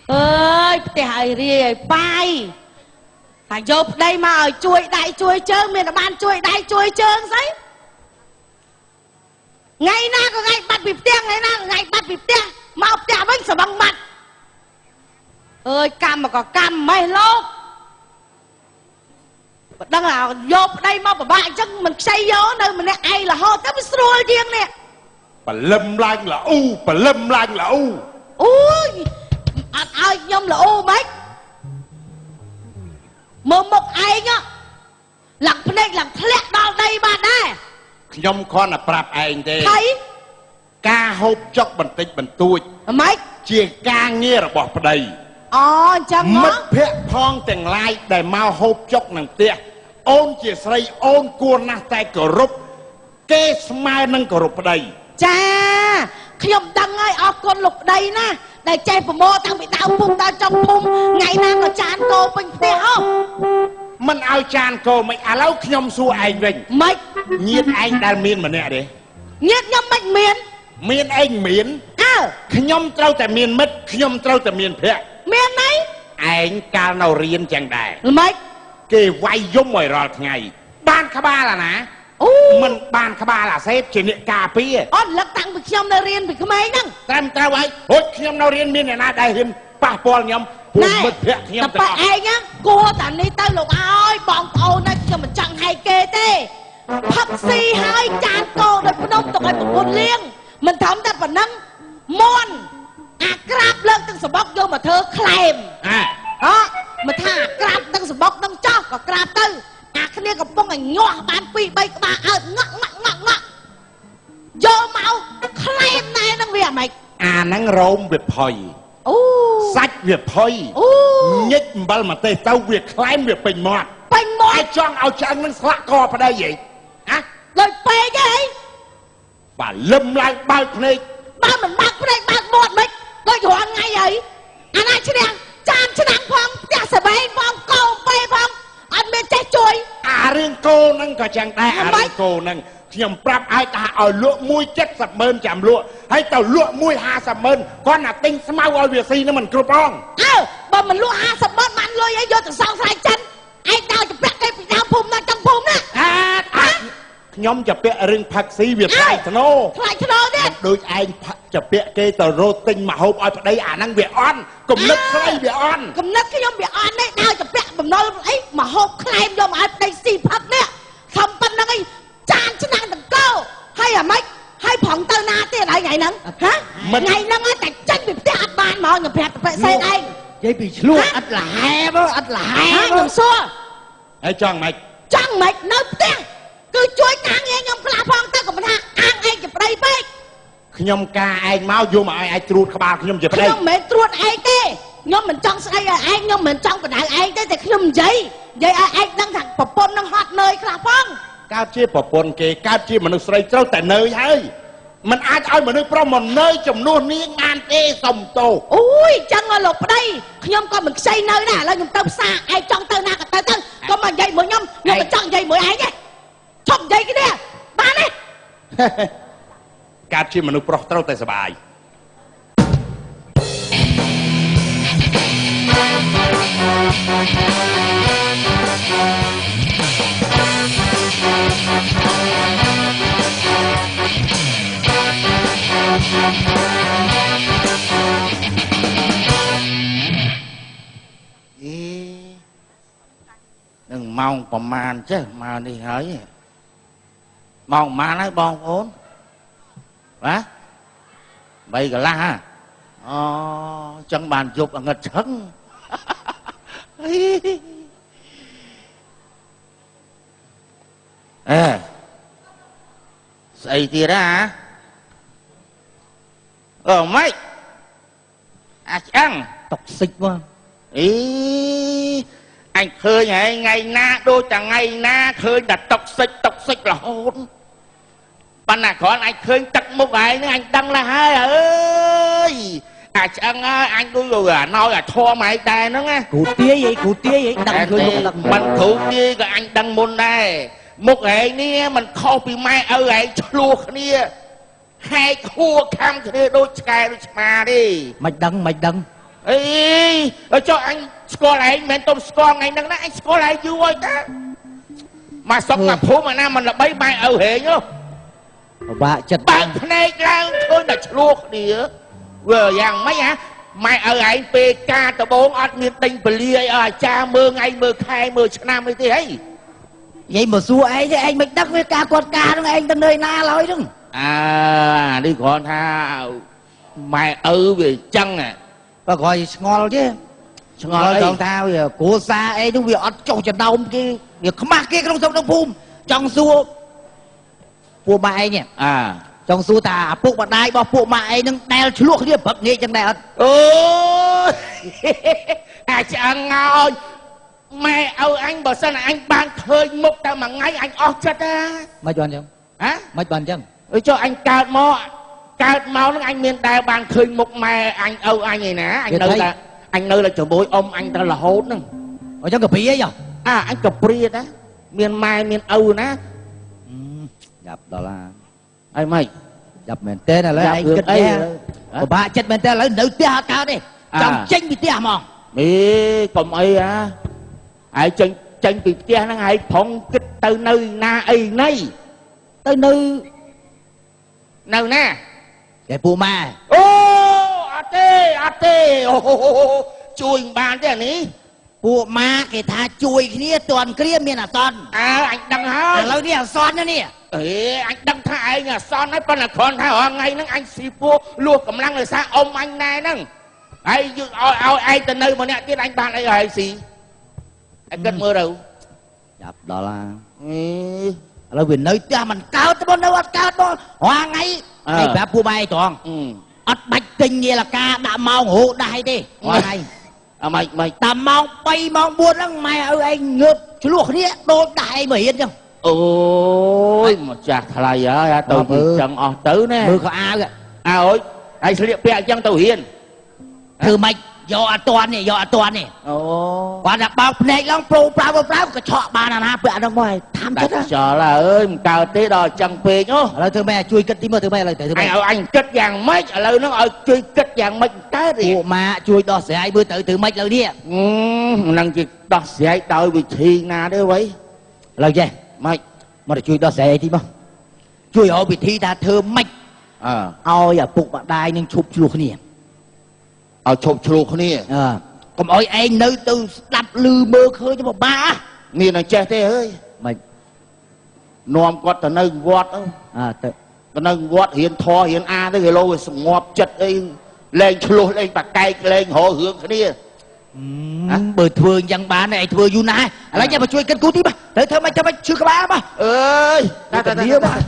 ơi thì hãy rìa bay phải vô đây mà ở chuối đại chuối chơn miền ban chuối đại chuối chơn đấy ngày na có ngày bắt bịp tiếng ngày na có ngày bắt bịp tiếng mà học trả bánh sờ bằng mặt ơi cam mà có cam mày lốt đang là vô đây mà bà bạn chắc mình say vô nơi mình ai là ho tới sôi riêng nè bà lâm lan là u bà lâm lan là u ui anh ơi nhom là u mấy mơ một ai nhá lặng bên đây lặng thét đau đây bạn đây nhom con là prap anh thế thấy ca hộp chọc bình tĩnh bình tui mấy chia ca nghe là bỏ đây chẳng mất phép phong tiền lai để mau hộp chọc nàng tia ôn chia sấy ôn cua nát tay cờ rúp kê smile nâng cờ rúp đây cha khi ông đăng ơi ở con lục đây nè để chạy vào mô thằng bị đau phung đau trong phung ngày nào có chán cô bình tĩnh không mình ao chán cô mày à lâu khi nhom xua anh vinh mấy nhiệt anh đang miên mà nè đi nhiệt nhom mạch miền miên anh miên khi nhom trâu tại miên mất khi nhom trâu tại miên phẹ miền này anh cao nào riêng chẳng đài mấy kì vay giống mày rồi ngày ban khá ba là nè mình ban khá ba là xếp trên địa cà phê lắc tặng bị nhom nào riêng bị cái mấy năng tam trao ấy hốt nhom nào riêng miên này na đại hình ba bò nhom này tập bà ai nhá cô tặng đi tao lục ơi bọn cô nó cho mình chẳng hay kê tê hấp xì hai chán cô đợt phân ông tụi ai một buồn liêng mình thấm ta phần nâng môn grab lên tăng sờ bóc vô mà thơ claim đó mà thả grab tăng sờ bóc tăng cho có grab tư cái này có bông ảnh nhỏ bán phi bay các bạn ngọ vô máu claim này năng việc mày năng rôm việc hồi sách việc hồi nhích bao mà tê tao việc claim việc bình mọt ai chọn ao chân nó xạ co vào đây vậy hả rồi phê chứ ấy bà lâm lại bao này ba mình bác đây bác một mình rồi hoàn ngay ấy anh ai chứ đang chan chứ đang phong cha sẽ bay phong câu bay phong anh bên trái chuối riêng cô nâng cả chẳng đai riêng cô nâng nhầm prap ai ta ở lụa mui chết sập mơn chạm lụa hay tàu lụa mui hà sập mơn con là tinh mau oi việc gì nó mình kêu bong bà mình lụa hà sập mơn man lôi ấy vô từ sau sai chân ai đau chụp bẹt cái đau phum nó trong phum đó nhóm chụp bẹt riêng phật sĩ việc lại thô đấy đôi anh chụp bẹt cái tờ rô tinh mà hộp oi đây năng việc on cùng nứt cái việc on cùng nứt cái nhóm việc on đấy đau chụp bẹt mình nói ấy mà hộp claim vô mà đây xì phật đấy không phân năng ấy chan chứ năng thằng cô hay mấy hay phòng tơ na tiền lại ngày nắng hả ngày nắng á tại chân bị tê ạt bàn mà người phẹt phải xe đây vậy bị luôn ắt là hai đó ắt là hai người xua ấy chọn mạch nói tiếng cứ chuối càng nghe nhom cái lá phong ta của mình ha ăn anh chụp đây bay nhom ca anh máu vô mà ai truột các bạn nhom chụp đây nhom mẹ truột ai tê nhom mình trong đây là anh nhom mình trong cái đại anh tê thì nhom giấy anh đang thằng bập bôn đang hot nơi cái lá phong cao chia bập bôn kê cao chia mà nó xoay trâu tại nơi hơi mình ai ai mà nơi pro một nơi chồng nuôi miếng ăn tê sòng tô ui chân ở lục ở đây nhom con mình xây nơi nè là nhom tao xa ai trong tao na cả tao con mà dây mỗi nhom mình chọn dây mỗi ai nhé chọn dây cái nè ba này cao chia mà nó pro trâu tại sờ bài đừng mong còn màn chứ mà đi hỏi mong mà nói bon vốn hả bây giờ la ha chân bàn dục là ngật chân xây tia đó hả mấy ăn tộc xích quá ý anh khơi ngày na đôi chẳng ngày na khơi đặt tộc xích là hôn ban nào có anh khơi tật một cái nữa anh đăng là hai ơi ăn anh đôi rồi nói là thua mày đây nó nghe cụ tía vậy đăng khơi luôn mình thủ tía rồi anh đăng môn đây មុខឯងនេះមិនខុសពីម៉ែឪឯងឆ្លោះគ្នាហែកហួរខំគ្នាដូចឆ្កែដូចឆ្មាទេមិនដឹងអីចុះអញស្គាល់ឯងមិនទុំស្គាល់ថ្ងៃហ្នឹងណាអញស្គាល់ឯងយូរហើយតាមកសុកមកភូមិណាមិនល្បីម៉ែឪហេងហ៎ពិបាកចិត្តបើកភ្នែកឡើងឃើញតែឆ្លោះគ្នាវាយ៉ាងម៉េចហ៎ម៉ែឪឯងពេលការដបងអត់មានដេញពលាអីឲ្យអាចារ្យមើលថ្ងៃមើលខែមើលឆ្នាំអីទេហីនិយាយមកសួរឯងទេឯងមិនដឹងវាការគាត់ការហ្នឹងឯងទៅនៅណាឡើយហ្នឹងនេះគ្រាន់ថាម៉ែឪវាចឹងបើគ្រាន់ឆ្ងល់ទេឆ្ងល់ចង់ថាវាគ្រួសារអីហ្នឹងវាអត់ចុះចំណោមគេវាខ្មាស់គេក្នុងស្រុកក្នុងភូមិចង់សួរពួកម៉ែឯងចង់សួរថាឪពុកម្ដាយរបស់ពួកម៉ែឯងហ្នឹងដែលឆ្លោះគ្នាព្រឹកងាយចឹងដែរអត់អូយអាឆ្អឹងឲ្យម៉ែឪអញបើសិនអញបានឃើញមុខតែមួយថ្ងៃអញអស់ចិត្តណាមិនបានចឹងមិនបានចឹងចុះអញកើតមកហ្នឹងអញមានតែបានឃើញមុខម៉ែអញឪអញឯណាអញនៅតែជាមួយអ៊ំអញទៅរហូតហ្នឹងអញ្ចឹងកាព្រីអីអញកាព្រីណាមានម៉ែមានឪណាយ៉ាប់ដល់ឡាអីម៉េចយ៉ាប់មែនទេឥឡូវឯងគិតអីពិបាកចិត្តមែនទេឥឡូវនៅផ្ទះអត់កើតទេចង់ចេញពីផ្ទះហ្មងកុំអីឯងចេញពីផ្ទះហ្នឹងឯងប្រងគិតទៅនៅណាអីណីទៅនៅណាគេពួកម៉ែអូអត់ទេអូជួយបានទេនេះពួកម៉ាគេថាជួយគ្នាតន់គ្រាមានអាសន្នអញដឹងហើយឥឡូវនេះអាសន្ននេះអញដឹងថាឯងអាសន្នហើយប៉ុន្តែគ្រាន់ថារាល់ថ្ងៃហ្នឹងអញស៊ីពោះលួសកម្លាំងដោយសារអ៊ំអញណែហ្នឹងហើយយកឲ្យឯងទៅនៅម្នាក់ទៀតអញបានអីឲ្យស៊ីឯងគិតមើលទៅចាប់ដល់ឡាឥឡូវវានៅផ្ទះមិនកើតទេបងនៅអត់កើតបងរាល់ថ្ងៃឯងប្រាប់ពួកម៉ែត្រង់អត់បាច់ទិញងាលកាដាក់ម៉ោងរោដាស់អីទេរាល់ថ្ងៃមិនតែម៉ោង3ម៉ោង4ហ្នឹងម៉ែឲ្យឯងងើបឆ្លោះគ្នាដូចដាក់ឯងមករៀនចឹងអូយមកចាស់ថ្លៃហើយទៅចឹងអស់ទៅណាមើលខោអាវអើយហើយស្លៀកពាក់ចឹងទៅរៀនធ្វើម៉េចយកអត់តាន់នេះអូគាត់តែបោកភ្នែកឡើងប្រូប្រាវក៏ឆក់បានអាណាពាក់ហ្នឹងមកតាមចិត្តចោលអើយមិនកើតទេដល់ចឹងពេកអូឥឡូវធ្វើម៉េចជួយគិតទីមើលធ្វើម៉េចឥឡូវទៅធ្វើម៉េចឲ្យអញគិតយ៉ាងម៉េចឥឡូវហ្នឹងឲ្យជួយគិតយ៉ាងម៉េចកើតពួកម៉ាជួយដោះស្រាយមើលទៅធ្វើម៉េចឥឡូវនេះនឹងជាដោះស្រាយដោយវិធីណាទេវ៉ៃឥឡូវចេះម៉េចមកជួយដោះស្រាយអីទីមកជួយឲ្យវិធីថាធ្វើម៉េចឲ្យឪពុកម្ដាយនឹងឈប់ឆ្លោះគ្នាឲ្យឈប់ឆ្លោះគ្នាកុំឲ្យឯងនៅទៅស្ដាប់ឮមើលឃើញទៅបាមានតែចេះទេអើយមិននាំគាត់ទៅនៅវត្តទៅនៅវត្តរៀនធម៌រៀនអាទៅគេលោវាស្ងប់ចិត្តអីលែងឆ្លោះលែងបកែកលែងរករឿងគ្នាបើធ្វើអញ្ចឹងបានឯងធ្វើយូរណាស់ឥឡូវចាំមកជួយគិតគូទីបាទទៅធ្វើម៉េចឈឺក្បាលបាទអើយតាបាទ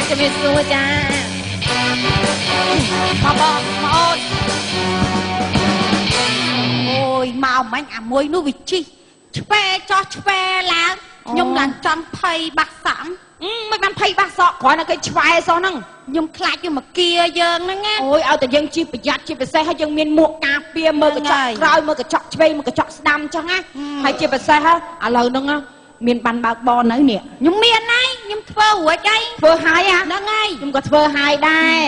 ជំរាបសួរចាបងអូនអូយមកមិញអាមួយនោះវាជីឆ្វែចោះឆ្វែឡើងខ្ញុំឡើងចំភ័យបាក់សំមិនបានភ័យបាក់សក់គ្រាន់តែគេឆ្វែសោះហ្នឹងខ្ញុំខ្លាចវាមកគៀយើងហ្នឹងណាអូយឲ្យតែយើងជីប្រយ័ត្នជាពិសេសហើយយើងមានមួកការពារមើលកញ្ចក់ក្រោយមើលកញ្ចក់ឆ្វេងមើលកញ្ចក់ស្ដាំចឹងណាហើយជាពិសេសហើយឥឡូវហ្នឹងមានបានបើកបននៅនេះខ្ញុំមានហើយខ្ញុំធ្វើរួចហើយធ្វើហើយហ្នឹងហើយខ្ញុំក៏ធ្វើហើយដែរ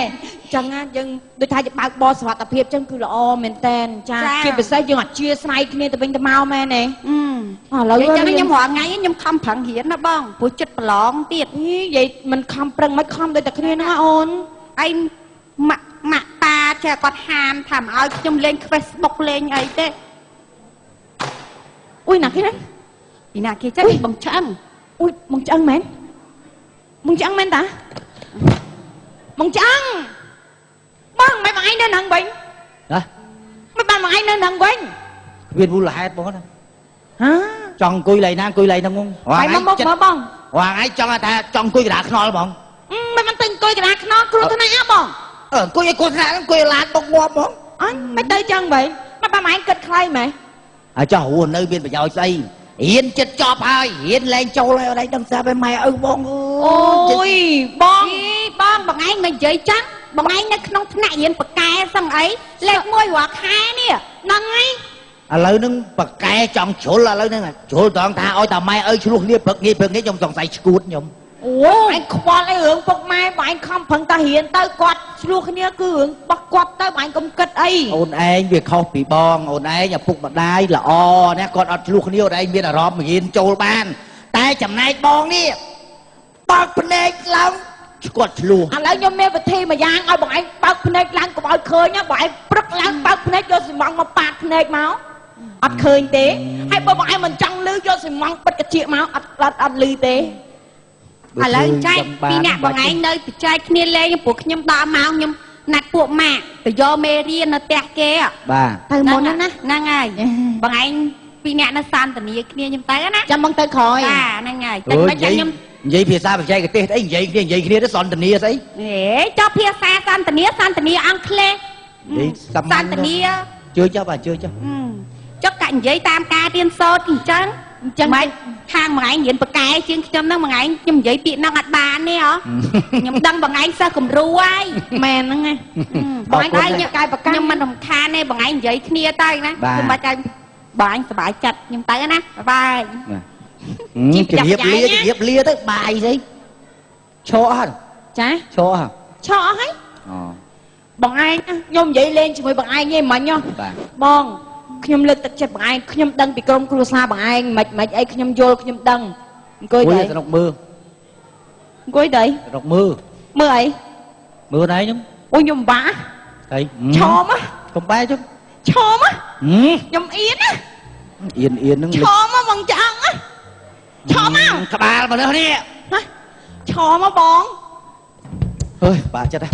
ចឹងណាយើងដូចថាបើកបនសុវត្ថិភាពចឹងគឺល្អមែនតែនចាជាពិសេសយើងអត់ជាស្នៃគ្នាទៅវិញទៅមកមែនទេឥឡូវចឹងខ្ញុំរាល់ថ្ងៃខ្ញុំខំប្រឹងរៀនណាបងព្រោះចិត្តប្រឡងទៀតនិយាយមិនខំប្រឹងមិនខំដូចតែគ្នាហ្នឹងអូនឯងម៉ាក់តាចេះគាត់ហាមថាមកឲ្យខ្ញុំលេង Facebook លេងអីទេអ៊ុយណាគេពីណាគេចេះបងឆ្អឹងអ៊ុយបងឆ្អឹងមែនបងឆ្អឹងមែនតាបងឆ្អឹងបងមិនបងឯងនៅនឹងវិញមិនបានបងឯងនៅនឹងវិញវាមូលហេតុបងណាចង់អង្គុយឡៃណាអង្គុយឡៃហ្នឹងបងហើយមកមើលបងរាល់ថ្ងៃចង់ថាចង់អង្គុយកណ្ដាលខ្នល់បងមិនបានទៅអង្គុយកណ្ដាលខ្នល់គ្រោះថ្នាក់បងអង្គុយឲ្យគ្រោះថ្នាក់អង្គុយឡានបុកងាប់បងអញមិនទៅចឹងវិញមកបងឯងគិតខ្លីមែនហើយចោះរស់នៅមានប្រយោជន៍ស្អីរៀនចិត្តចប់ហើយរៀនលែងចូលហើយអត់ដឹងស្រាប់ឯម៉ែឪបងអូយបង បងឯងមិននិយាយចឹងបងឯងនៅក្នុងថ្នាក់រៀនបកែសឹងអីលេខ1រាល់ខែនេះហ្នឹងហើយ ឥឡូវហ្នឹងបកែចង់ជ្រុលឥឡូវហ្នឹងជ្រុលត្រង់ថាឲ្យតាម៉ែអើយឆ្លោះគ្នាព្រឹកងាយខ្ញុំសង្ស័យឈួតខ្ញុំ អូអញខ្វល់អីរឿងពុកម៉ែបងឯងខំប្រឹងតារៀនទៅគាត់ឆ្លោះគ្នាគឺរឿងរបស់គាត់ទៅបងឯងកុំគិតអី អូនឯងវាខុសពីបងអូនឯងឪពុកម្ដាយល្អណាគាត់អត់ឆ្លោះគ្នាអូនឯងមានអារម្មណ៍រៀនចូលបានតែចំណែកបងនេះបើកភ្នែកឡើងគាត់ឆ្លោះ ឥឡូវខ្ញុំមានវិធីមួយយ៉ាងឲ្យបងឯងបើកភ្នែកឡើងកុំឲ្យឃើញណាបងឯងព្រឹកឡើងបើកភ្នែកយកស៊ីម៉ងមកប៉ាតភ្នែកមកអត់ឃើញទេហើយបើបងឯងមិនចង់លឺយកស៊ីម៉ងបិទកញ្ចៀកមកអត់លឺទេ ឥឡូវចែកពីអ្នកបងឯងនៅបច្ចេកគ្នាលេងពួកខ្ញុំដល់ម៉ោងខ្ញុំណាត់ពួកម៉ាក់ទៅយកមេរៀននៅផ្ទះគេ បាទ ទៅមុនណា ហ្នឹងហើយបងឯងពីអ្នកនៅសន្តានាគ្នាខ្ញុំទៅណា ចាំមកទៅក្រោយ បាទហ្នឹងហើយតែមិនចាំខ្ញុំ និយាយភាសាបច្ចេកទេសអីនិយាយគ្នាទៅសន្តានាស្អី ហេចុះភាសាសន្តានាអង់គ្លេស និយាយសាមញ្ញ សន្តានា ជឿចុះបាទជឿចុះ ចុះកាក់និយាយតាមការរៀនសូត្រអញ្ចឹងមិនខាងបងឯងរៀនបកែជាងខ្ញុំហ្នឹងបងឯងខ្ញុំនិយាយពាក្យហ្នឹងអត់បានទេហ៎ខ្ញុំដឹងបងឯងសិស្សគំរូហើយមែនហ្នឹងបងឯងខ្ញុំកាយបកែខ្ញុំមិនរំខានទេបងឯងនិយាយគ្នាទៅណាខ្ញុំបាច់ឲ្យបងឯងសប្បាយចិត្តខ្ញុំទៅណាបាយ ជម្រាបលាទៅបាយស្អីឈរអត់ ចា ឈរអត់ ឆក់អស់ហើយ អូ បងឯងខ្ញុំនិយាយលេងជាមួយបងឯងឯងមិញហ៎ បាទ បងខ្ញុំលើកទឹកចិត្តបងឯងខ្ញុំដឹងពីក្រុមគ្រួសារបងឯងមិនអីខ្ញុំយល់ខ្ញុំដឹងអង្គុយទៅ ទៅរកមើល អង្គុយទៅ រកមើល មើលអី មើលណៃខ្ញុំ អូខ្ញុំបាក់ អី ឆោម កុំបែរចុះ ឆោមខ្ញុំអៀនណា អៀនហ្នឹង ឆោមបងចាក់ឆោម ក្បាលមកនេះ ឆោមបង អើយបាក់ចិត្តហ៎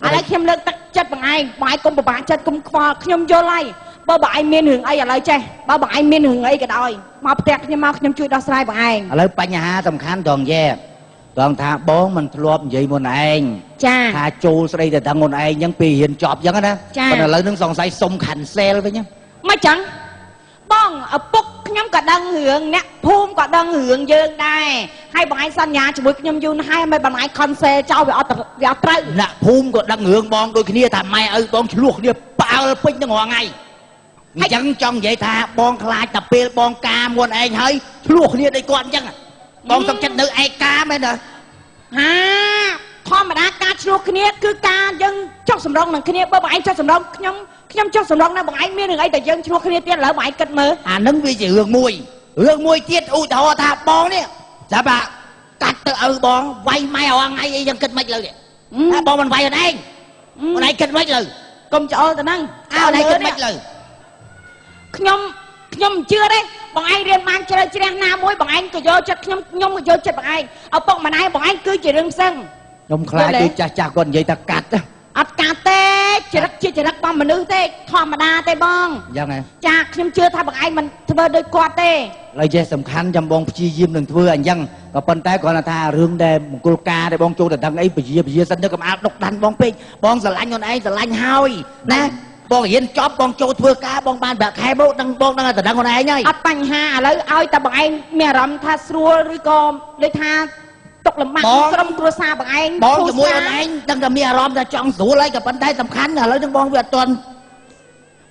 ឥឡូវខ្ញុំលើកទឹកចិត្តបងឯងបងឯងកុំពិបាកចិត្តកុំខ្វល់ខ្ញុំយល់ហើយបើបងឯងមានរឿងអីឥឡូវចេះបើបងឯងមានរឿងអីក៏ដោយមកផ្ទះខ្ញុំមកខ្ញុំជួយដោះស្រាយបងឯង ឥឡូវបញ្ហាសំខាន់ត្រង់យ៉ែត្រង់ថាបងមិនធ្លាប់និយាយមុនឯង ចា ថាចូលស្ដីទៅដឹងមុនឯងអញ្ចឹងពីរៀនចប់អញ្ចឹងណាប៉ុន្តែឥឡូវនឹងសង្ស័យសុំ cancel វិញ មកចឹងបងឪពុកខ្ញុំក៏ដឹងរឿងអ្នកភូមិក៏ដឹងរឿងយើងដែរហើយបងឯងសន្យាជាមួយខ្ញុំយូរណាស់ហើយមិនបងឯង cancel ចោលវាអត់ត្រូវ អ្នកភូមិក៏ដឹងរឿងបងដូចគ្នាថាម៉ែឪបងឆ្លោះគ្នាផ្អើលពេញទាំងរាល់ថ្ងៃអញ្ចឹងចង់និយាយថាបងខ្លាចតែពេលបងការមុនឯងហើយឆ្លោះគ្នាដូចគាត់អញ្ចឹងបងសុខចិត្តនៅឯកាមែនទេ ហាធម្មតាការឆ្លោះគ្នាគឺការយើងចុះសម្រងនឹងគ្នាបើបងឯងចុះសម្រងខ្ញុំចុះសម្រងនៅបងឯងមានរឿងអីតែយើងឆ្លោះគ្នាទៀតឥឡូវបងឯងគិតមើល អានឹងវាជារឿងមួយទៀតឧទាហរណ៍ថាបងនេះចាប់ថាកាត់ទៅឪបងវាយម៉ែរាល់ថ្ងៃអីយ៉ាងគិតមិនលើថាបងមិនវាយខ្លួនឯងខ្លួនឯងគិតមិនលើ កុំច្អល់ទៅហ្នឹង ខ្លួនឯងគិតមិនលើ ខ្ញុំមិនជឿទេបងឯងរៀនបានជ្រៅជ្រះណាមួយបងឯងក៏យកចិត្តខ្ញុំក៏យកចិត្តបងឯងឪពុកម្ដាយបងឯងគឺជារឿងផ្សេង ខ្ញុំខ្លាចដូចចាស់គាត់និយាយថាកាត់ អត់កាត់ទេចរិតជាចរិតរបស់មនុស្សទេធម្មតាទេបង អញ្ចឹងហ៎ ចាខ្ញុំជឿថាបងឯងមិនធ្វើដូចគាត់ទេ ឡើយចេះសំខាន់ចាំបងព្យាយាមនឹងធ្វើអញ្ចឹងក៏ប៉ុន្តែគ្រាន់តែថារឿងដែលមង្គលការដែលបងចូលទៅដឹងអីពជាសិនទៅកុំអាលដុកដាន់បងពេកបងស្រឡាញ់ខ្លួនឯងស្រឡាញ់ហើយណាបងរៀនចប់បងចូលធ្វើការបងបានប្រាក់ខែមកដឹងបងដឹងតែដឹងខ្លួនឯងហើយ អត់បញ្ហាឥឡូវឲ្យតែបងឯងមានអារម្មណ៍ថាស្រួលឬក៏ដូចថាទុកលំបាកក្រុមគ្រួសារបងឯង បងជាមួយខ្លួនឯងដឹងតែមានអារម្មណ៍ថាចង់ស្រួលហើយក៏ប៉ុន្តែសំខាន់ឥឡូវនឹងបងវាអត់ទាន់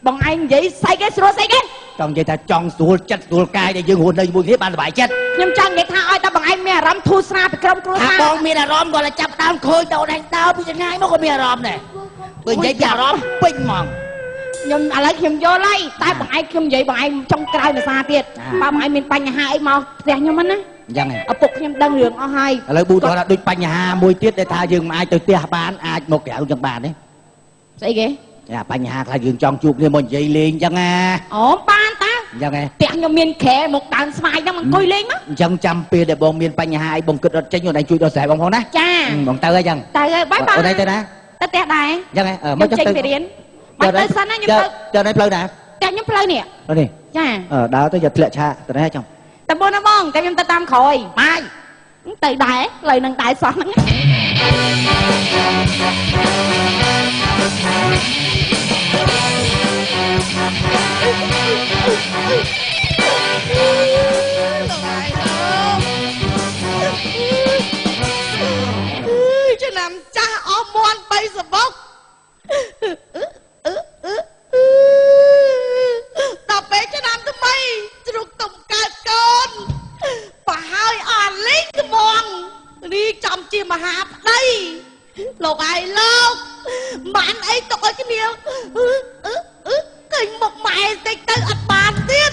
បងឯងនិយាយស្អីគេស្រួលស្អីគេ ចង់និយាយថាចង់ស្រួលចិត្តស្រួលកាយដែលយើងរស់នៅជាមួយគ្នាបានសុបាយចិត្ត ខ្ញុំចង់និយាយថាឲ្យតែបងឯងមានអារម្មណ៍ធូរស្រាលពីក្រុមគ្រួ ថា សារ បងមានអារម្មណ៍គាត់តែចាប់ដើមឃើញទៅឯងដើរពីឆ្ងាយមកក៏មានអារម្មណ៍ដែរបើនិយាយពីអារម្មណ៍ពេញហ្មង ខ្ញុំឥឡូវខ្ញុំយល់ហើយតែបងឯងខ្ញុំនិយាយបងឯងចង់ក្រៅភាសាទៀតបើបងឯងមានបញ្ហាអីមកផ្ទះខ្ញុំហ្នឹងណា អញ្ចឹង ឪពុកខ្ញុំដឹងរឿងអស់ហើយ ឥឡូវប៊ូតថាដូចបញ្ហាមួយទៀតដែលថាយើងមិនអាចទៅផ្ទះបានអាចមកក្រៅចឹងបានទេ ស្អីគេ ចាបញ្ហាខ្លះយើងចង់ជួបគ្នាមកនិយាយលេងចឹងណា អូបានតា អញ្ចឹងហ៎ ផ្ទះខ្ញុំមានក្រែមកដើមស្វាយហ្នឹងអង្គុយលេងមក អញ្ចឹងចាំពេលដែលបងមានបញ្ហាអីបងគិតរត់ចេញខ្លួនឯងជួយដល់ស្រែបងផងណា ចា បងទៅហើយចឹង ទៅហើយបាយបាយ អូនឯងទៅណា ទៅផ្ទះដែរ អញ្ចឹងហ៎ មកចេញពីរៀនមកទៅសិនណាខ្ញុំទៅ ទៅនៅផ្លូវណា ផ្ទះខ្ញុំផ្លូវនេះ នេះ ចា ដើរទៅយកធ្លាក់ឆាកទៅណាចឹង តែបងណាបងតែខ្ញុំទៅតាមក្រោយ បាយ ទៅដែរផ្លូវនឹងដែរសោះហ្នឹងឆ្នាំចាស់អ មហាប្តីលោកឯងលោកបានអីទុកឲ្យគ្នាឃើញមុខម៉ែតិចទៅអត់បានទៀត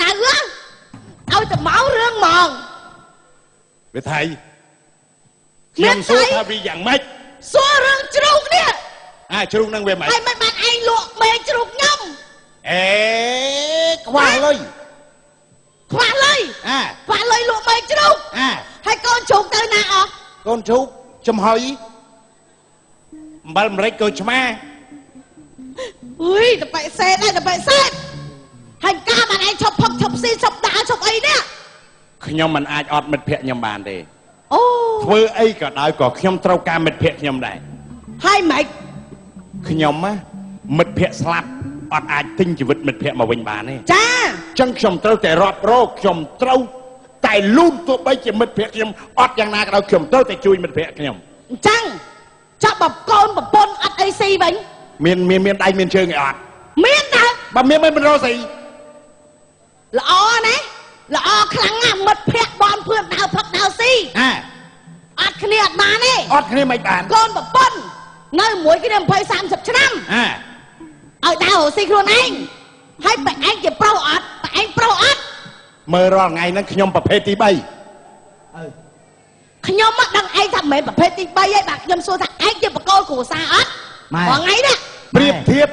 ដៅឲ្យតែមករឿងហ្មងវាថៃខ្ញុំសួរថាវាយ៉ាងម៉េចសួររឿងជ្រូកនេះជ្រូកនឹងវាម៉េចហើយមិនបានឯងលក់មេជ្រូកខ្ញុំខ្វះលុយខ្វះលុយលក់មេជ្រូកហើយកូនជ្រូកទៅណាអស់កូនជ្រូកចំហុយអំបិលអាមេរិកកូនឆ្មាអុយតបិសេតហើយតបិសេតហើយការបានឯងឈប់ផឹកឈប់ស៊ីឈប់ដើរឈប់អីនេះខ្ញុំមិនអាចអត់មិត្តភក្តិខ្ញុំបានទេធ្វើអីក៏ដោយក៏ខ្ញុំត្រូវការមិត្តភក្តិខ្ញុំដែរហើយម៉េចខ្ញុំមិត្តភក្តិស្លាប់អត់អាចទិញជីវិតមិត្តភក្តិមកវិញបានទេចាអញ្ចឹងខ្ញុំត្រូវតែរាប់រកខ្ញុំត្រូវតែលូនទោះបីជាមិត្តភក្តិខ្ញុំអត់យ៉ាងណាក៏ដោយខ្ញុំត្រូវតែជួយមិត្តភក្តិខ្ញុំអញ្ចឹងចាប់បបកូនប្រពន្ធអត់អីស៊ីវិញមានដៃមានជើងអីអត់មានដែរបើមានមិនរកស៊ីល្អណាល្អខ្លាំងណាស់មិត្តភក្តិបងព្រឿនដើរផឹកដើរស៊ីអត់គ្នាអត់បានទេអត់គ្នាមិនបានកូនប្រពន្ធនៅមួយគ្នា20 30ឆ្នាំឲ្យដើររកស៊ីខ្លួនឯងហើយបែឯងជាប្រុសអត់បែឯងប្រុសអត់មើលរាល់ថ្ងៃហ្នឹងខ្ញុំប្រភេទទី3ខ្ញុំមកដឹងឯងថាមិនមែនប្រភេទទី3ទេបាទខ្ញុំសួរថាឯងជាបកគោគ្រួសារអត់រាល់ថ្ងៃនេះប្រៀបធៀប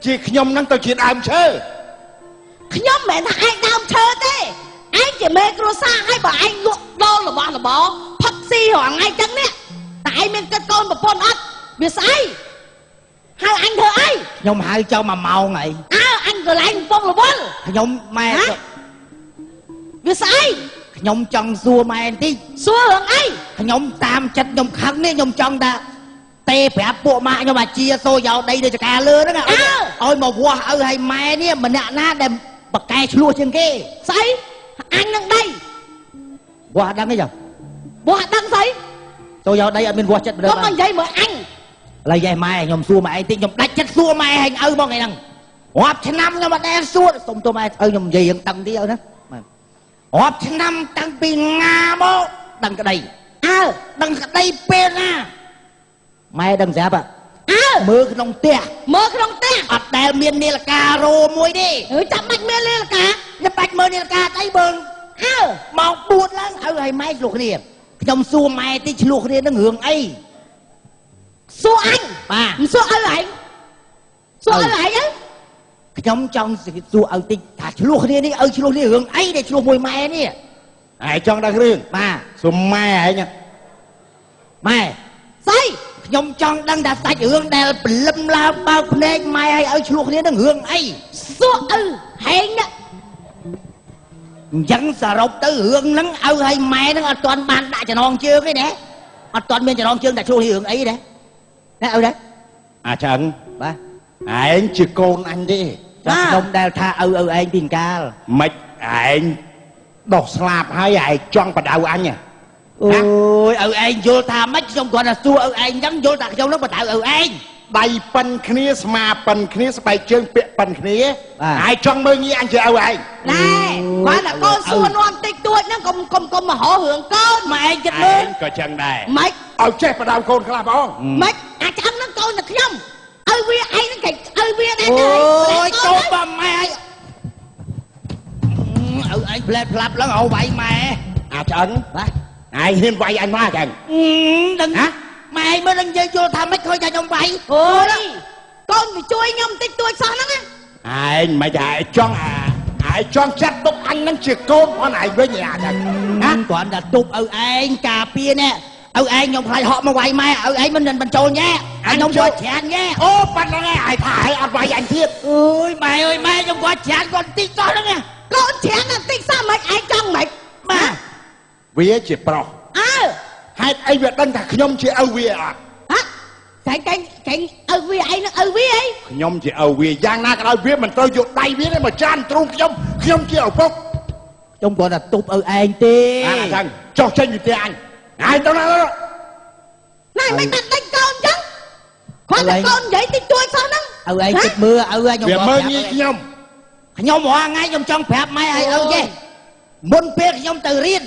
ជាខ្ញុំហ្នឹងទៅជាដើមឈើខ្ញុំមិនមែនថាឯងដើមឈើទេឯងជាមេគ្រួសារហើយបើឯងលក់ដូររបស់របរផឹកស៊ីរាល់ថ្ងៃចឹងនេះតែឯងមានគិតកូនប្រពន្ធអត់វាស្អីហៅអញធ្វើអីខ្ញុំហៅចូល1ម៉ោងហើយអញកន្លែងកំពុងរវល់ខ្ញុំម៉ែវាស្អីខ្ញុំចង់សួរម៉ែបន្តិចសួររឿងអីខ្ញុំតាមចិត្តខ្ញុំខឹងនេះខ្ញុំចង់ថាទេប្រាប់ពួកម៉ាក់ខ្ញុំអាជាសូយោដីដូចចកាលើហ្នឹងឲ្យមកវាស់ឪឲ្យម៉ែនេះម្នាក់ណាដែលបកែឆ្លោះជាងគេស្អីអញនឹងដីវាស់ដឹងអីចឹងវាស់ដឹងស្អីសូយោដីអត់មានវាស់ចិត្តម្ដងមកនិយាយមើលអញឡើយយាយម៉ែខ្ញុំសួរម៉ែតិចខ្ញុំដាច់ចិត្តសួរម៉ែឲ្យឪមកឯហ្នឹងរាប់ឆ្នាំខ្ញុំអត់ដែលសួរសុំទោះម៉ែឪខ្ញុំនិយាយរឿងដឹងទីឪណារាប់ឆ្នាំតាំងពីងាមកដឹងក្តីដឹងក្តីពេលណាម៉ែដឹងស្រាប់មើលក្នុងផ្ទះអត់ដែលមាននាឡិការោមួយទេចាំបាច់មាននាឡិកាចាំបាច់មើលនាឡិកាស្អីបើម៉ោង4ឡើងឪឲ្យម៉ែឆ្លោះគ្នាខ្ញុំសួរម៉ែតិចឆ្លោះគ្នានឹងរឿងអីសួរអញបាទមិនសួរឪឯងសួរឪឯងខ្ញុំចង់សួរឪតិចថាឆ្លោះគ្នានេះឪឆ្លោះនេះរឿងអីដែលឆ្លោះមួយម៉ែនេះឯងចង់ដឹងរឿងបាទសុំម៉ែឯងម៉ែស្អីខ្ញុំចង់ដឹងថាសាច់រឿងដែលព្រលឹមឡើងបើកភ្នែកម៉ែឲ្យឪឆ្លោះគ្នានឹងរឿងអីសួរឪហែងណាអញ្ចឹងសរុបទៅរឿងហ្នឹងឪឲ្យម៉ែហ្នឹងអត់ទាន់បានដាក់ចំណងជើងទេណាអត់ទាន់មានចំណងជើងតែឆ្លោះរឿងអីដែរណាឪដែរចឹងបាទឯងជាកូនអញទេខ្ញុំដែលថាឪឯងពីកាលមិនឯងដោះស្លាប់ហើយឯងចង់បដៅអញអូយឪឯងយល់ថាម៉េចខ្ញុំគ្រាន់តែសួរឪឯងអញ្ចឹងយល់ថាខ្ញុំនឹងបដៅឪឯងដៃប៉ិនគ្នាស្មាប៉ិនគ្នាស្បែកជើងពាក់ប៉ិនគ្នាឯងចង់មើលងាយអញជាឪឯងណែគាត់តែកូនសួរនាំតិចតួចហ្នឹងកុំមហោរឿងកូនម៉ែឯងចិត្តមើលក៏ចឹងដែរម៉េចឲ្យចេះបដៅកូនខ្លះបងម៉េចអាចចឹងហ្នឹងកូនតែខ្ញុំឲ្យវាឯងហ្នឹងគេឲ្យវាដែរអូយកូនបងម៉ែឲ្យឯងផ្លែផ្លាប់ឡើងឲ្យវាយម៉ែឆ្អឹងបាទឯងហ៊ានវាយអញមកចឹងដឹងម៉ែមើលនឹងនិយាយយល់ថាម៉េចឃើញថាខ្ញុំវាយអូយកូនទៅជួយខ្ញុំតិចតួចសោះហ្នឹងឯងមិនថាឯងចង់ចាត់ទុកអញនឹងជាកូនផងឯងវិញចឹងណាគ្រាន់តែទុកឪឯងការពារនេះឪឯងខ្ញុំខ្លាចហក់មកវាយម៉ែឪឯងមិនបញ្ចូលញ៉ែខ្ញុំគាត់ច្រានញ៉ែអូប៉ាត់ហ្នឹងឯងថាឯងអត់វាយអញទៀតអើយម៉ែអើយម៉ែខ្ញុំគាត់ច្រានគាត់តិចសោះហ្នឹងកូនច្រានតែតិចសោះមិនឯងចង់មិនបាទវាជាប្រុសហេតុអីវាដឹងថាខ្ញុំជាឪវាអត់ចាញ់ឪវាឯងនឹងឪវាអីខ្ញុំជាឪវាយ៉ាងណាក៏ដោយវាមិនត្រូវយកដៃវាទេមកចានទ្រូងខ្ញុំជាឪពុកខ្ញុំគាត់តែទប់ឪឯងទេចឹងចុះចេញពីផ្ទះអញទៅណាណែមិនបានដេញកូនចឹងគាត់តែកូននិយាយតិចតួចសោះហ្នឹងឪឯងគិតមើលឪខ្ញុំវាមើលងាយខ្ញុំរាល់ថ្ងៃខ្ញុំចង់ប្រាប់ម៉ែឲ្យឪចេះមុនពេលខ្ញុំទៅរៀន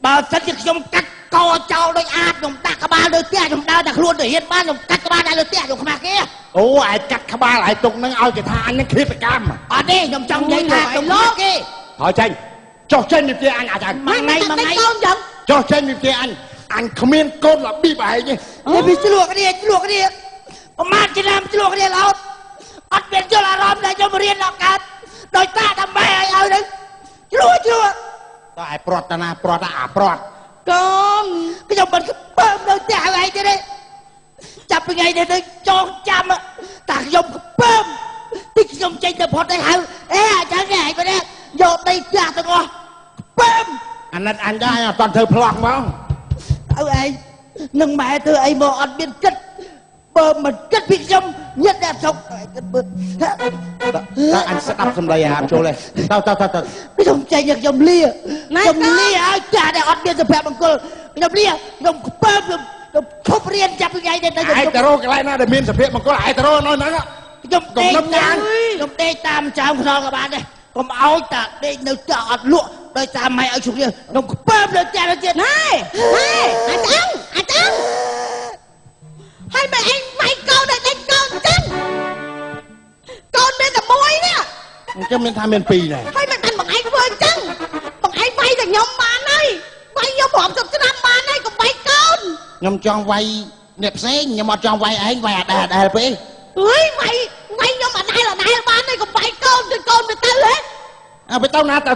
បើសិនជាខ្ញុំកាត់ក កចោលដូចអាចខ្ញុំដាក់ក្បាលលើផ្ទះខ្ញុំដើរតែខ្លួនទៅហ៊ានបានខ្ញុំកាត់ក្បាលដាក់លើផ្ទះខ្ញុំខ្មាស់គេអូឯកាត់ក្បាលឯទុកហ្នឹងឲ្យគេថាអញនឹងឃាតកម្មអត់ទេខ្ញុំចង់និយាយថាខ្ញុំលោកគេហើយចេញចុះចេញពីផ្ទះអញអាចមួយថ្ងៃកូនចឹងចុះចេញពីផ្ទះអញគ្មានកូនរបៀបឯងទេពីឆ្លោះគ្នាប្រមាណឆ្នាំឆ្លោះគ្នារហូតអត់មានយល់អារម្មណ៍ដែលខ្ញុំរៀនដល់កើតដោយតាដើម្បីឲ្យនឹងឆ្លោះតើឯប្រត់តាណាប្រត់អាប្រត់កូនខ្ញុំមិនបើនៅផ្ទះឯងទេចាប់ពីថ្ងៃនេះទៅចងចាំតាខ្ញុំបើទីខ្ញុំចេញទៅផុតទៅហៅអេអញ្ចឹងឯងបើយកដីផ្ទះទាំងអស់បើអាណិតអញដែរអត់ទាន់ធ្វើប្លង់ហ្មងទៅឯងនឹងម៉ែធ្វើអីមកអត់មានគិតបើមិនគិតពីខ្ញុំញាក់តែសុកគិតបើតើអញស្ដាប់សំឡេងអាហារចូលទេទៅខ្ញុំចេញខ្ញុំលាឲ្យចាស់តែអត់មានសុភមង្គលខ្ញុំលាខ្ញុំខ្ពើមខ្ញុំឈប់រៀនចាប់ពីថ្ងៃនេះទៅខ្ញុំទៅរកកន្លែងណាដែលមានសុភមង្គលឯទៅរកនៅហ្នឹងខ្ញុំដេកតាមចៅខ្នងក៏បានដែរកុំឲ្យតាដេកនៅផ្ទះអត់លក់ដោយតាមម៉ែឲ្យជុំខ្ញុំខ្ពើមលើផ្ទះទៅទៀតណែអាចចឹងហើយម៉ែឯងវាយកូនឲ្យដេញកូនចឹងកូនមានតែមួយនេះអញ្ចឹងមានថាមានពីរដែរហើយមិនបានបងឯងធ្វើអញ្ចឹងបងឯងវាយតែខ្ញុំបានហើយវាយខ្ញុំរាប់សិបឆ្នាំបានហើយកុំវាយកូនខ្ញុំចង់វាយអ្នកផ្សេងខ្ញុំអត់ចង់វាយឯងវាយអដែលពេកអើយវាយខ្ញុំអដែលបានហើយកុំវាយកូនទៅកូនទៅទៅហ៎ទៅទៅណាទៅ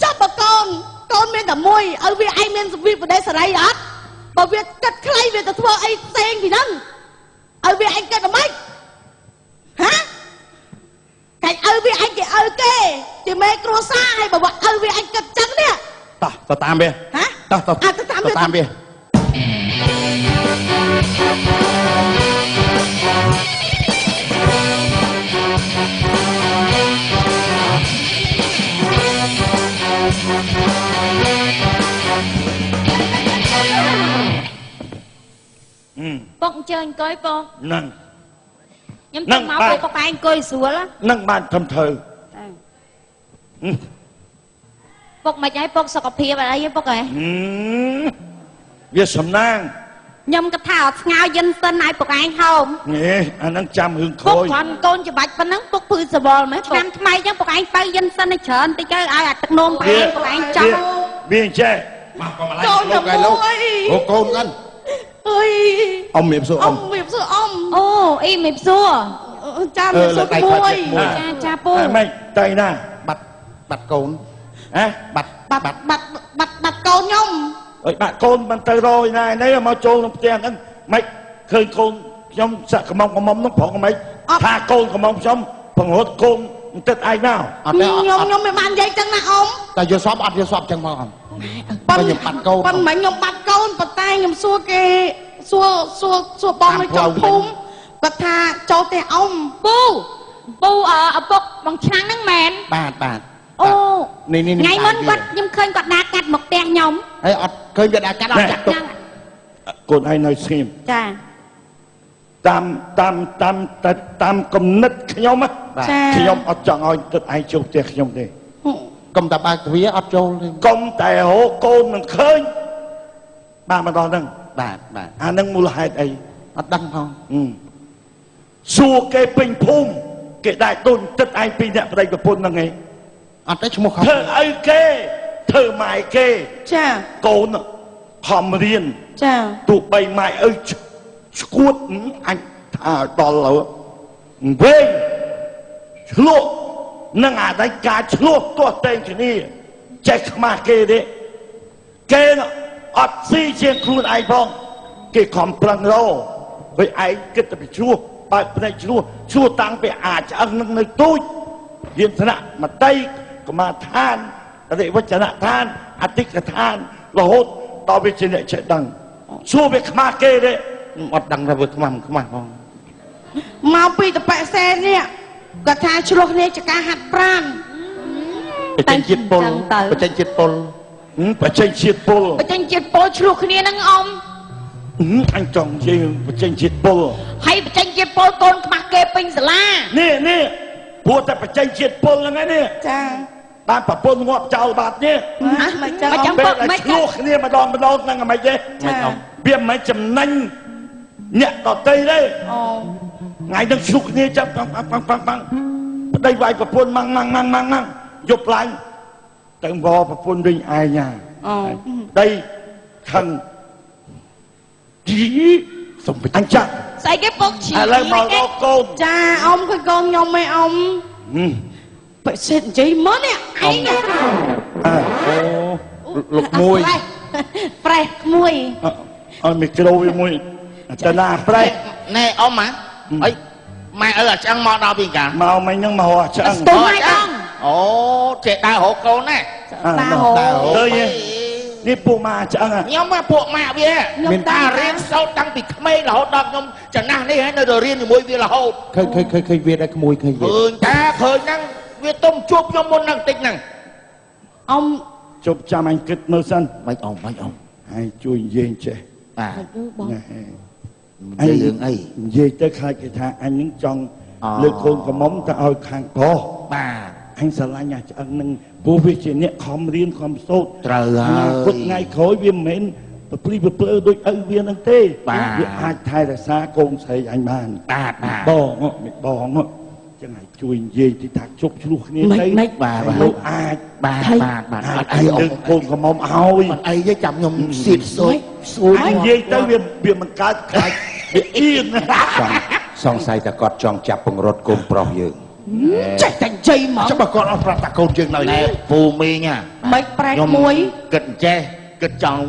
ចាប់បើកូនមានតែមួយឲ្យវាឯងមានសុវិបដិសេរីអត់បើវាកាត់ខ្លីវាទៅធ្វើអីផ្សេងពីហ្នឹងឲ្យវាឯងកាត់មិនហ៎កាច់ឲ្យវាឯងគេឲ្យគេជាមេគ្រួសារហើយបើឲ្យវាឯងកាត់ចឹងនេះតោះទៅតាមវាហ៎តោះទៅតាមវាពុកអញ្ជើញអង្គុយពុកហ្នឹងខ្ញុំទៅមកពុកប៉ែអង្គុយស្រួលហ្នឹងបានធំធ្វើពុកមិនឲ្យពុកសុខភាពអីពុកហ៎វាសំណាងខ្ញុំក៏ថាអត់ស្ងោយិនសិនឲ្យពុកឯងហូមនេះអាហ្នឹងចាំរឿងខូចពុកគ្រាន់កូនច្បាច់ប៉ុណ្ណឹងពុកភឺសវល់មែនឆ្នាំថ្មីចឹងពុកឯងទៅយិនសិនឲ្យច្រើនតិចទៅឲ្យអាទឹកនោមពុកឯងចង់វាអញ្ចេះមកកុំឡៃលោកឯលោកអូកូនហ្នឹងអើយអ៊ំមៀបសួរអ៊ំអូអ៊ីមៀបសួរចាមៀបសួរមួយចាពូមិនតៃណាបាត់កូនហ៎បាត់កូនខ្ញុំអើយបាត់កូនមិនទៅរយណានេះមកចូលក្នុងផ្ទះហ្នឹងមិនឃើញកូនខ្ញុំសាក់កំងហ្នឹងប្រងមិនថាកូនកំងខ្ញុំបង្រត់កូនទឹកឯងណាអត់ទេខ្ញុំមិនបាននិយាយចឹងណាអ៊ំតែយកសពអត់យកសពចឹងមកអ៊ំខ្ញុំបាត់កូនប៉ុន្តែខ្ញុំបាត់កូនប៉ុន្តែខ្ញុំសួរគេសួរបងនៅtrongភូមិគាត់ថាចូលផ្ទះអ៊ំពូឪពុកបងឆ្នាំងហ្នឹងមែនបាទអូថ្ងៃមុនគាត់ខ្ញុំឃើញគាត់ដើរកាត់មកផ្ទះខ្ញុំហើយអត់ឃើញគាត់ដើរកាត់អត់ចាក់ទុកកូនឯងនៅស្ងៀមចាតាមគំនិតខ្ញុំខ្ញុំអត់ចង់ឲ្យទឹកឯងចូលផ្ទះខ្ញុំទេកុំតែបើកទ្វារអត់ចូលទេកុំតែរកកូនមិនឃើញបាទមកដល់ហ្នឹងបាទអាហ្នឹងមូលហេតុអីអត់ដឹងផងសួរគេពេញភូមិគេដែរដូនទឹកឯងពីរអ្នកប្តីប្រពន្ធហ្នឹងឯងអត់ទេឈ្មោះខំធ្វើអីគេធ្វើម៉ែគេចាកូនខំរៀនចាទោះបីម៉ែអើស្គួតអញថាដល់ហើយវិញឆ្លោះនឹងអាដៃការឆ្លោះទាស់តែងគ្នាចេះខ្មាស់គេទេគេអត់ស៊ីជាងខ្លួនឯងផងគេខំប្រឹងរកវិញឯងគិតតែពីឆ្លោះបើកភ្នែកឆ្លោះតាំងពីអាចឆ្អឹងនឹងនៅទូចយានថ្នាក់មតីកម្មាឋានអតិវចនឋានអតិកឋានរហូតដល់វាជាអ្នកចេះដឹងសួរវាខ្មាស់គេទេអត់ដឹងថាវាខ្មាស់ផងមកពីតបៈសែននេះគាត់ថាឆ្លោះនេះជាការហាត់ប្រាណបច្ចេកជាតិពលបច្ចេកជាតិពលឆ្លោះគ្នាហ្នឹងអ៊ំអញចង់និយាយបច្ចេកជាតិពលហើយបច្ចេកជាតិពលកូនខ្មាស់គេពេញសាលានេះព្រោះតែបច្ចេកជាតិពលហ្នឹងឯនេះចា បានប្រពន្ធងាប់ចោលបាត់នេះ មិនចឹង មកចាំ ពេល ពុក តែ មិន ឆ្លោះគ្នាម្ដងហ្នឹងមិនទេ ចា វាមិនចំណេញអ្នកដតីទេ អូ ថ្ងៃហ្នឹងឆ្លោះគ្នាចាប់ប៉ាំប្តីវាយប្រពន្ធម៉ាំងយប់ឡើងទៅវល់ប្រពន្ធវិញឯង អូ ប្តីខឹងជីសុំអញចាក់ ស្អីគេពុកឈី ឥឡូវមករកកូន ចាអ៊ំគឺកូនខ្ញុំឯអ៊ំបិសិតនិយាយមកនេះឯង លោកមួយ ប្រេះក្មួយ អត់មីក្រូវាមួយតាណាប្រេះ ណែអ៊ំហ៎អីម៉ែអើអាឆ្អឹងមកដល់ពីកាល មកមិញហ្នឹងមកឆ្អឹង ស្ទុំហើយបង អូចេះដើររកកូនណា តាហោ ទៅនេះពួកម៉ាឆ្អឹង ខ្ញុំមកពួកម៉ាក់វាមានតារៀនសូត្រតាំងពីក្មេងរហូតដល់ខ្ញុំចំណាស់នេះហើយនៅតែរៀនជាមួយវារហូត ឃើញវាដែរក្មួយឃើញវា ឃើញតាឃើញហ្នឹងវាទុំជួបខ្ញុំមុនហ្នឹងតិចហ្នឹង អ៊ំ ជប់ចាំអញគិតមើលសិន មិនអ៊ំ ហើយជួយនិយាយចេះ បាទ បង ណែ អីរឿងអី និយាយទៅខ្លាចគេថាអញនឹងចង់លើកកូនកំមុំទៅឲ្យខាងប្រុស បាទ អញស្រឡាញ់អាឆ្អឹងនឹងព្រោះវាជាអ្នកខំរៀនខំសូត្រ ត្រូវហើយ ពុតថ្ងៃក្រោយវាមិនមែនប្រព្រឹត្តប្រព្រឹត្តដូចឪវានឹងទេ បាទ វាអាចថែរក្សាកូនស្រីអញបាន បាទ បងចឹងឲ្យជួយនិយាយទីថាជប់ឆ្លោះគ្នាទៅ បាទ លោកអាច បាទអត់អីអ៊ំ លើកកូនកំមុំឲ្យ អត់អីទេចាំខ្ញុំសៀតសូចស្រួយ និយាយទៅវាមិនកើតខ្លាចវាអៀន សង្ស័យតែគាត់ចង់ចាប់ពង្រត់កូនប្រុសយើង ចេះតែនិយាយមក ចាំបើគាត់អត់ប្រាប់តាកូនយើងនៅ ណែពូមីង មិនប្រេះក្មួយ គិតចេះគិតចង់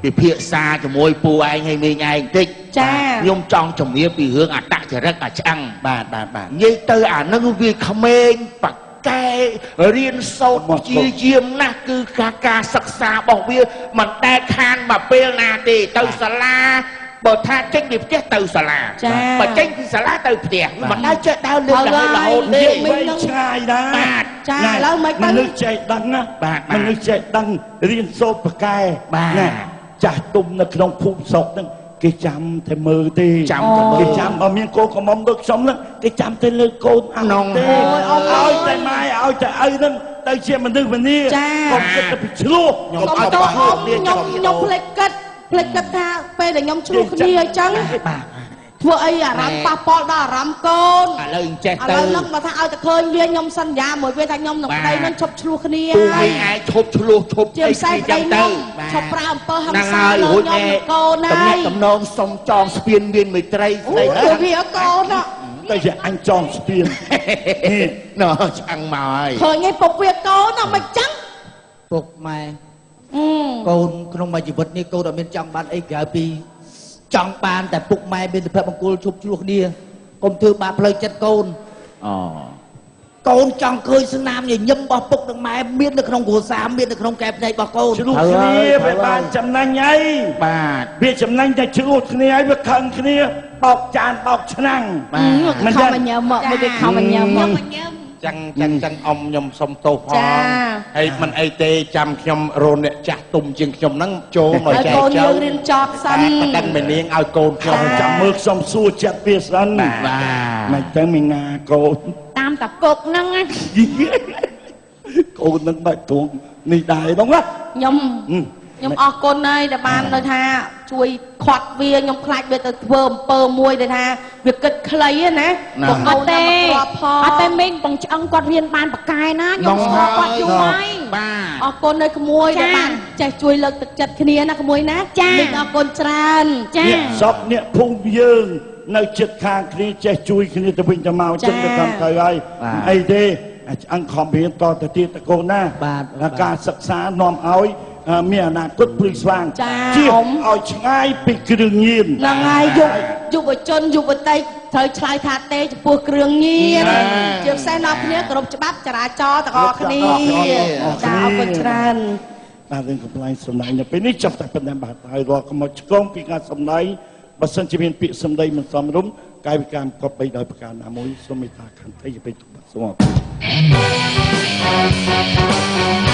ពិភាក្សាជាមួយពូឯងហើយមីងឯងតិច ចា ខ្ញុំចង់ជំរាបពីរឿងអត្តចរិតអាឆ្អឹង បាទ និយាយទៅអានឹងវាក្មេងបកកែរៀនសូត្រជាយាមណាស់គឺការសិក្សារបស់វាមិនដែលខានមកពេលណាទេទៅសាលាបើថាចេញពីផ្ទះទៅសាលាបើចេញពីសាលាទៅផ្ទះមិនដែលចេះដើរលឿនរហូតទេ វែងឆ្ងាយដែរ បាទ ចាឥឡូវមិនទៅ មនុស្សចេះដឹងណា បាទ មនុស្សចេះដឹងរៀនសូត្រប្រកែ បាទ ណាចាស់ទុំនៅក្នុងភូមិស្រុកហ្នឹងគេចាំតែមើលទេ ចាំតែមើល គេចាំបើមានកូនកំមុំដូចខ្ញុំហ្នឹងគេចាំតែលើកូនអត់ទេឲ្យតែម៉ែឲ្យតែឪហ្នឹងទៅជាមនុស្សម្នាកុំគិតទៅពីឆ្លោះ ខ្ញុំទៅអ៊ំខ្ញុំភ្លេចគិតថាពេលដែលខ្ញុំឆ្លោះគ្នាអញ្ចឹង បាទ ធ្វើអីអារម្មណ៍ប៉ះពាល់ដល់អារម្មណ៍កូន ឥឡូវចេះ ឥ ទៅ ឡូវហ្នឹងមកថាឲ្យតែឃើញវាខ្ញុំសន្យាមួយវាថាខ្ញុំនឹងប្តីនឹងឈប់ឆ្លោះគ្នា ពូ ហើ ឯ យ ងឈប់ឆ្លោះឈប់ ជា អី ផ្សេង គ្នា ប្តី ចឹង ខ្ញុំទៅឈប់ប្រើអំពើហិ ហ្នឹង ង្សា ហើយ លើ រួច ខ្ញុំ ណែ កូន តំ ហើ ណា យ ក់តំណងសុំចងស្ពានមានមេត្រីស្ដី អូវាកូន តែជាអញចង់ស្ពាន ណ៎ឆ្អឹងមកហើយ ឃើញឯពុកវាកូនមិនចឹង ពុកម៉ែកូនក្នុងមួយជីវិតនេះកូនអត់មានចង់បានអីក្រៅពីចង់បានតែពុកម៉ែមានសុភមង្គលជប់ឆ្លោះគ្នាកុំធ្វើបាបផ្លូវចិត្តកូន អូ កូនចង់ឃើញស្នាមញញឹមរបស់ពុកនិងម៉ែមាននៅក្នុងគ្រួសារមាននៅក្នុងកែភ្នែករបស់កូន ឆ្លោះគ្នាវាបានចំណេញអី បាទ វាចំណេញតែឆ្លោះគ្នាឲ្យវាខឹងគ្នាបោកចានបោកឆ្នាំង មិនខំញើមកវាខំញើមក ចឹងអ៊ំខ្ញុំសុំទោសផង ចា ហើយមិនអីទេចាំខ្ញុំរនអ្នកចាស់ទុំជាងខ្ញុំហ្នឹងចូលមក ហើយក ចែក ូន ចៅ យើងរៀនចប់សិន ប៉ណ្ណឹងមេនាងឲ្យកូនខ្ញុំ ចាំមើលខ្ញុំសួរចិត្តវាសិន បាទ មិនទៅមីណាកូន តាមតាគុកហ្នឹងណា កូននឹងបាច់ទ្រង់នេះដែរហ្នឹងណា ខ្ញុំអរគុណហើយដែលបានដូចថាជួយខាត់វាខ្ញុំខ្លាចវាទៅធ្វើអំពើមួយដែលថាវាគិតខ្លីណា អត់ទេអត់ទេមីងបងឆ្អឹងគាត់រៀនបានបកកាយណាខ្ញុំស្គាល់គាត់យូរហើយ បាទ អរគុណនៅក្មួយដែលបានចេះជួយលើកទឹកចិត្តគ្នាណាក្មួយណាមីងអរគុណច្រើន ចា អ្នកសពអ្នកភូមិយើងនៅចិត្តខាងគ្នាចេះជួយគ្នាទៅវិញទៅមកចឹងទៅតាមទៅហើយអីទេឆ្អឹងខំរៀនតទៅទៀតតកូនណាការសិក្សានាំឲ្យមានអនាគតភ្លឺស្វាងជៀសឲ្យឆ្ងាយពីគ្រឿងញៀន ហ្នឹងហើយយុវជនយុវតីត្រូវឆ្លើយថាទេចំពោះគ្រឿងញៀនជាពិសេសនាំគ្នាគោរពច្បាប់ចរាចរណ៍ទាំងអស់គ្នាចាអរគុណច្រើន បាទរឿងកំ pl ែងសម្ដែងនៅពេលនេះចាប់តែប៉ុណ្ណេះបាទហើយរាល់កុំមកឆ្កងពីការសម្ដែងបើសិនជាមានពាក្យសម្ដីមិនសមរម្យកាយវិការប្រកបបីដោយប្រការណាមួយសូមមេត្តាខន្តីទៅទុកបាទសូមអរគុណ